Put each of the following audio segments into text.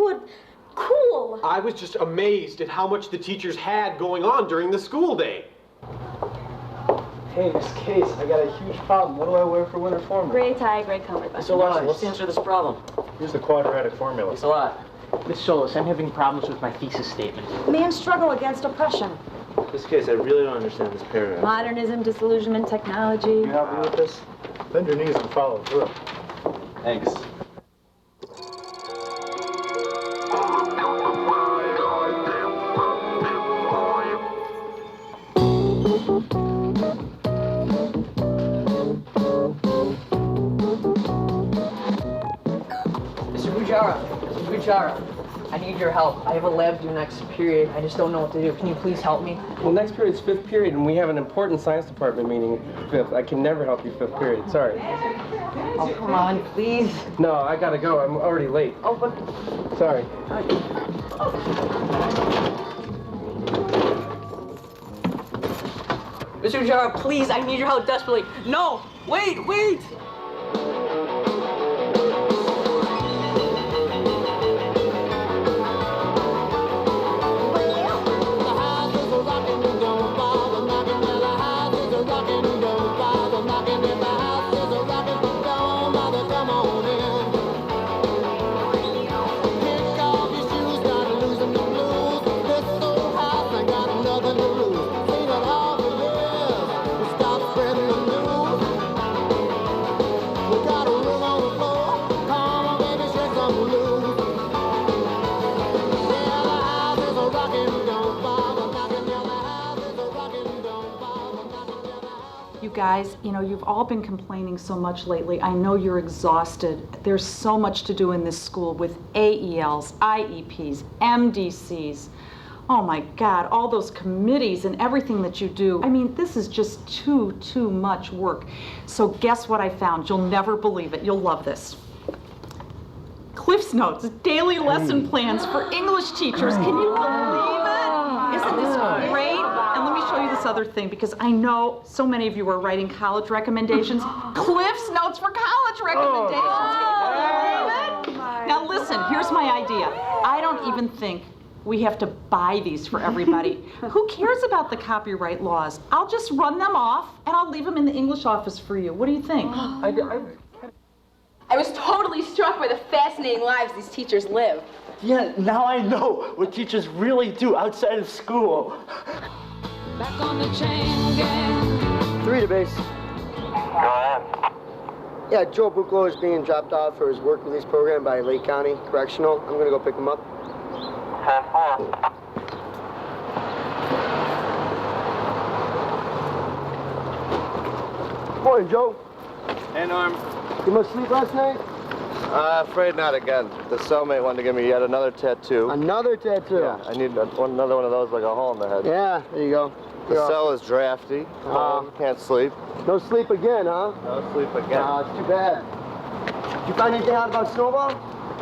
good. Cool. I was just amazed at how much the teachers had going on during the school day. Hey, Miss Case, I got a huge problem. What do I wear for winter formal? Gray tie, gray collar. Mr. Larson, let's answer this problem. Here's the quadratic formula. Thanks a lot. Miss Solis, I'm having problems with my thesis statement. Man's struggle against oppression. Miss Case, I really don't understand this paragraph. Modernism, disillusionment, technology. Can you help me with this? Bend your knees and follow through. Thanks. Mr. Bujara, I need your help. I have a lab due next period. I just don't know what to do. Can you please help me? Well, next period's 5th period, and we have an important science department meeting 5th. I can never help you 5th period. Sorry. Oh, come on, please. No, I gotta go. I'm already late. Oh, but... Sorry. Mr. Bujara, please, I need your help desperately. No! Wait! Guys, you know, you've all been complaining so much lately. I know you're exhausted. There's so much to do in this school with AELs, IEPs, MDCs. Oh my God, all those committees and everything that you do. I mean, this is just too much work. So guess what I found? You'll never believe it. You'll love this. Cliff's Notes, daily lesson plans for English teachers. Can you believe it? Isn't this great? And let me show you this other thing, because I know so many of you are writing college recommendations. Cliff's Notes for college recommendations. Can you believe it? Now listen, here's my idea. I don't even think we have to buy these for everybody. Who cares about the copyright laws? I'll just run them off and I'll leave them in the English office for you. What do you think? I was totally struck by the fascinating lives these teachers live. Yeah, now I know what teachers really do outside of school. Back on the chain gang. 3 to base. Go ahead. Yeah, Joe Buclo is being dropped off for his work release program by Lake County Correctional. I'm gonna go pick him up. 10-4. Morning, Joe. Hey, Norm. You must sleep last night? Afraid not again. The cellmate wanted to give me yet another tattoo. Another tattoo? Yeah, I need another one of those, like a hole in the head. Yeah, there you go. The cell is drafty. Can't sleep. No sleep again, huh? No sleep again. It's too bad. Did you find anything out about Snowball?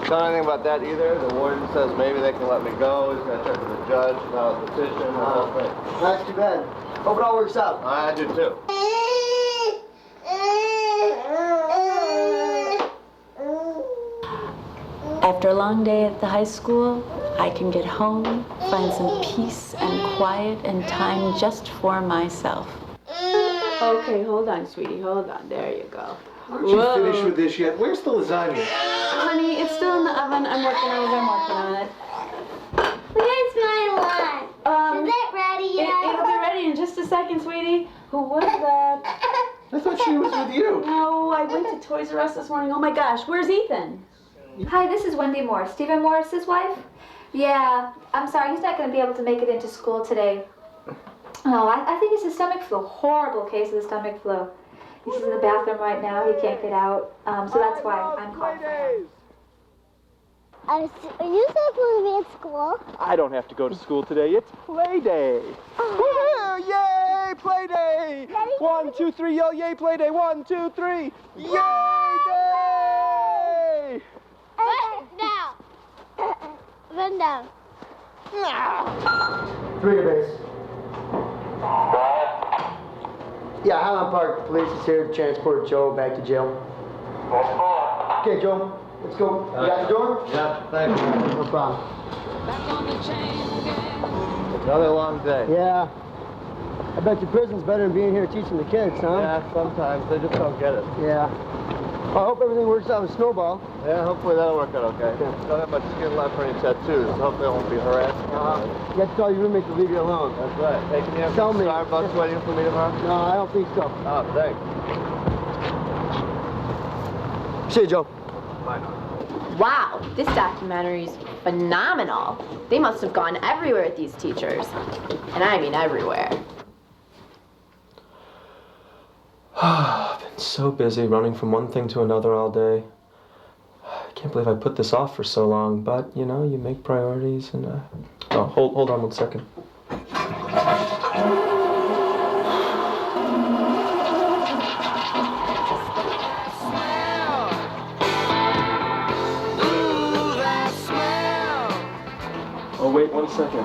Don't know anything about that either. The warden says maybe they can let me go. He's got to check with the judge about the petition and the whole thing. That's too bad. Hope it all works out. I do too. After a long day at the high school, I can get home, find some peace and quiet and time just for myself. Okay, hold on, sweetie, hold on. There you go. Aren't you finished with this yet? Where's the lasagna? Honey, it's still in the oven. I'm working on it. Where's my lunch? Is it ready yet? It'll be ready in just a second, sweetie. Who was that? I thought she was with you. No, I went to Toys R Us this morning. Oh my gosh, where's Ethan? Hi, this is Wendy Moore, Stephen Morris's wife. Yeah, I'm sorry, he's not going to be able to make it into school today. Oh, I think it's a stomach flu, horrible case of the stomach flu. He's in the bathroom right now, he can't get out, so that's why I'm calling for him. Are you supposed to be at school? I don't have to go to school today. It's play day. Woohoo! Yay! Play day! 1, 2, 3, yo! Yay! Play day! 1, 2, 3! Yay! Day! Now. Run down. 3 to base. Yeah, Highland Park Police is here to transport Joe back to jail. Okay, Joe. Let's go. You got the door? Yeah, thank you. No problem. Another long day. Yeah. I bet your prison's better than being here teaching the kids, huh? Yeah, sometimes they just don't get it. Yeah. Well, I hope everything works out with Snowball. Yeah, hopefully that'll work out okay. Don't have much skin left for any tattoos, so hopefully I won't be harassed. You have to tell your roommate to leave you alone. That's right. Taking you Tell me. Starbucks waiting for me tomorrow? No, I don't think so. Oh, thanks. See you, Joe. Bye now. Wow, this documentary's phenomenal. They must have gone everywhere with these teachers. And I mean everywhere. I've been so busy running from one thing to another all day. I can't believe I put this off for so long, but you know, you make priorities and oh, hold on 1 second. Oh, wait 1 second.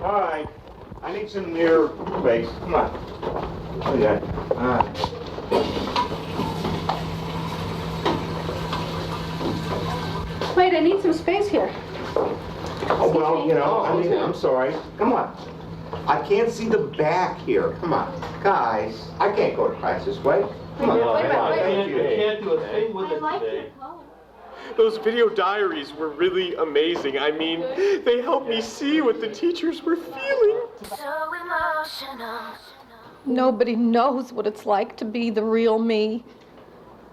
All right, I need some near space. Come on. Look at that. Wait, I need some space here. Oh, well, you know, I mean, I'm sorry. Come on. I can't see the back here. Come on. Guys, I can't go to class this way. Come on. Thank you. Can't do a thing with it today. Those video diaries were really amazing. I mean, they helped me see what the teachers were feeling. So emotional. Nobody knows what it's like to be the real me.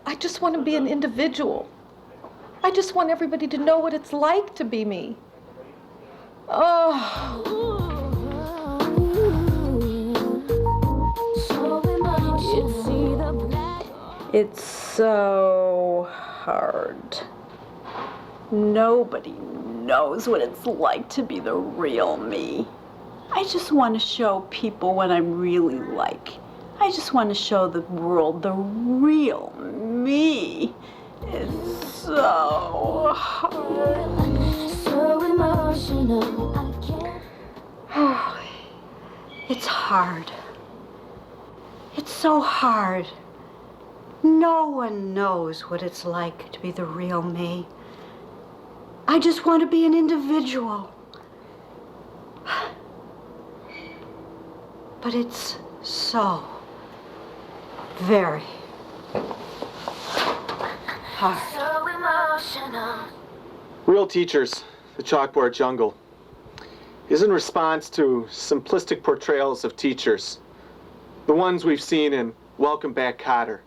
I just want to be an individual. I just want everybody to know what it's like to be me. Oh. It's so hard. Nobody knows what it's like to be the real me. I just want to show people what I'm really like. I just want to show the world the real me. It's so hard. So emotional. Oh, it's hard. It's so hard. No one knows what it's like to be the real me. I just want to be an individual. But it's so very hard. So emotional. Real Teachers, the Chalkboard Jungle, is in response to simplistic portrayals of teachers. The ones we've seen in Welcome Back, Kotter,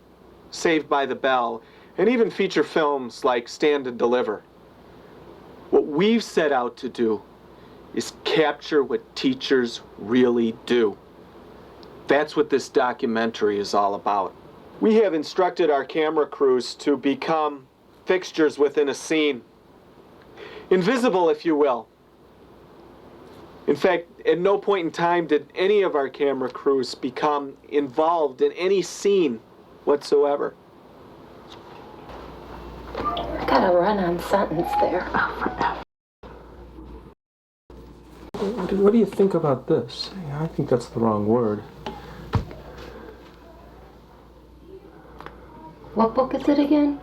Saved by the Bell, and even feature films like Stand and Deliver. What we've set out to do is capture what teachers really do. That's what this documentary is all about. We have instructed our camera crews to become fixtures within a scene. Invisible, if you will. In fact, at no point in time did any of our camera crews become involved in any scene whatsoever. Got a run-on sentence there. What do you think about this? I think that's the wrong word. What book is it again?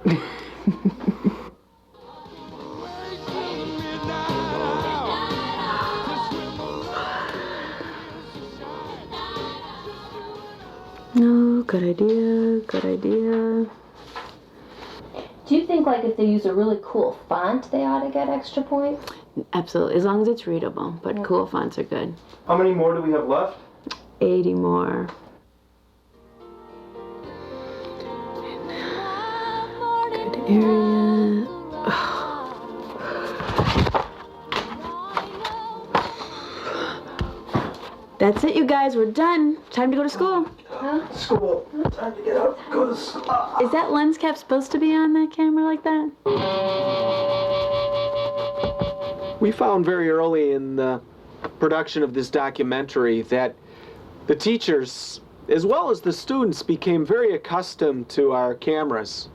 No, good idea, good idea. Do you think, like, if they use a really cool font, they ought to get extra points? Absolutely, as long as it's readable, but cool fonts are good. How many more do we have left? 80 more. Good area. That's it, you guys. We're done. Time to go to school. Huh? School. Time to get up. Go to school. Is that lens cap supposed to be on that camera like that? We found very early in the production of this documentary that the teachers, as well as the students, became very accustomed to our cameras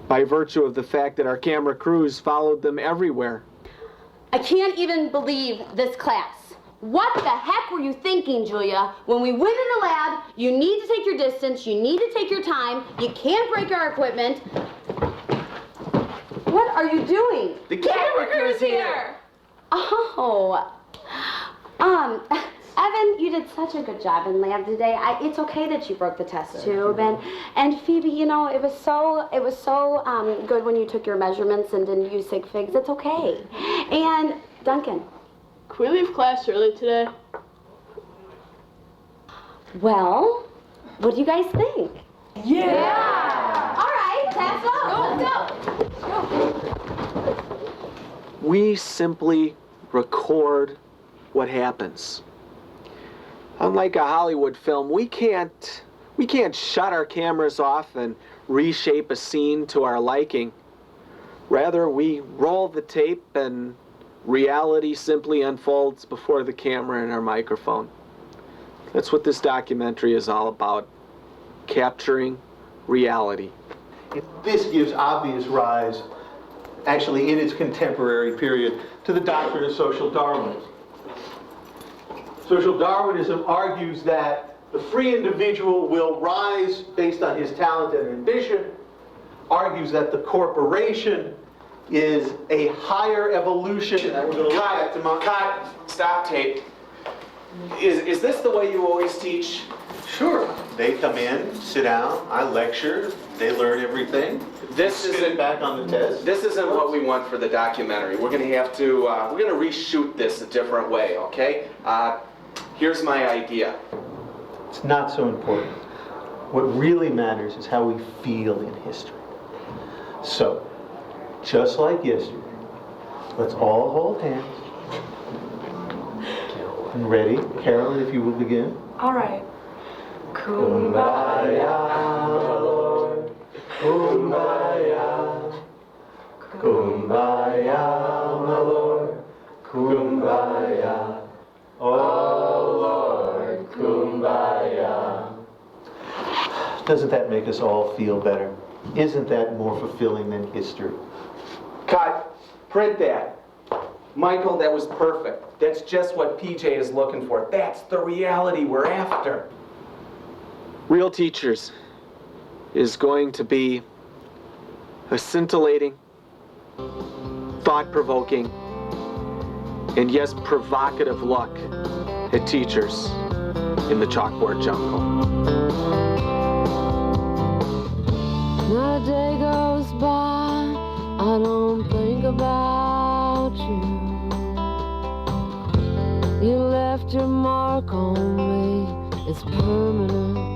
by virtue of the fact that our camera crews followed them everywhere. I can't even believe this class. What the heck were you thinking, Julia? When we went in the lab, you need to take your distance, you need to take your time, you can't break our equipment. What are you doing? The camera crew's here! Oh. Evan, you did such a good job in lab today. It's okay that you broke the test tube, and Phoebe, you know, it was so good when you took your measurements and didn't use sig figs. It's okay. And Duncan. Can we leave class early today? Well, what do you guys think? Yeah! All right, class up. Let's go. We simply record what happens. Unlike a Hollywood film, we can't shut our cameras off and reshape a scene to our liking. Rather, we roll the tape and reality simply unfolds before the camera and our microphone. That's what this documentary is all about, capturing reality. This gives obvious rise, actually in its contemporary period, to the doctrine of social Darwinism. Social Darwinism argues that the free individual will rise based on his talent and ambition, argues that the corporation is a higher evolution that we're going to rise to Mount. Cut. Stop tape. Is this the way you always teach? Sure. They come in, sit down, I lecture, they learn everything. This isn't back on the test. This isn't what we want for the documentary. We're gonna have to, we're gonna reshoot this a different way, okay? Here's my idea. It's not so important. What really matters is how we feel in history. So, just like yesterday, let's all hold hands. And ready? Carolyn, if you will begin. All right. Kumbaya, my Lord. Kumbaya. Kumbaya, my Lord. Kumbaya. Oh Lord, Kumbaya. Doesn't that make us all feel better? Isn't that more fulfilling than history? Cut. Print that. Michael, that was perfect. That's just what PJ is looking for. That's the reality we're after. Real Teachers is going to be a scintillating, thought-provoking, and yes, provocative look at teachers in the Chalkboard Jungle. Not a day goes by, I don't think about you. You left your mark on me, it's permanent.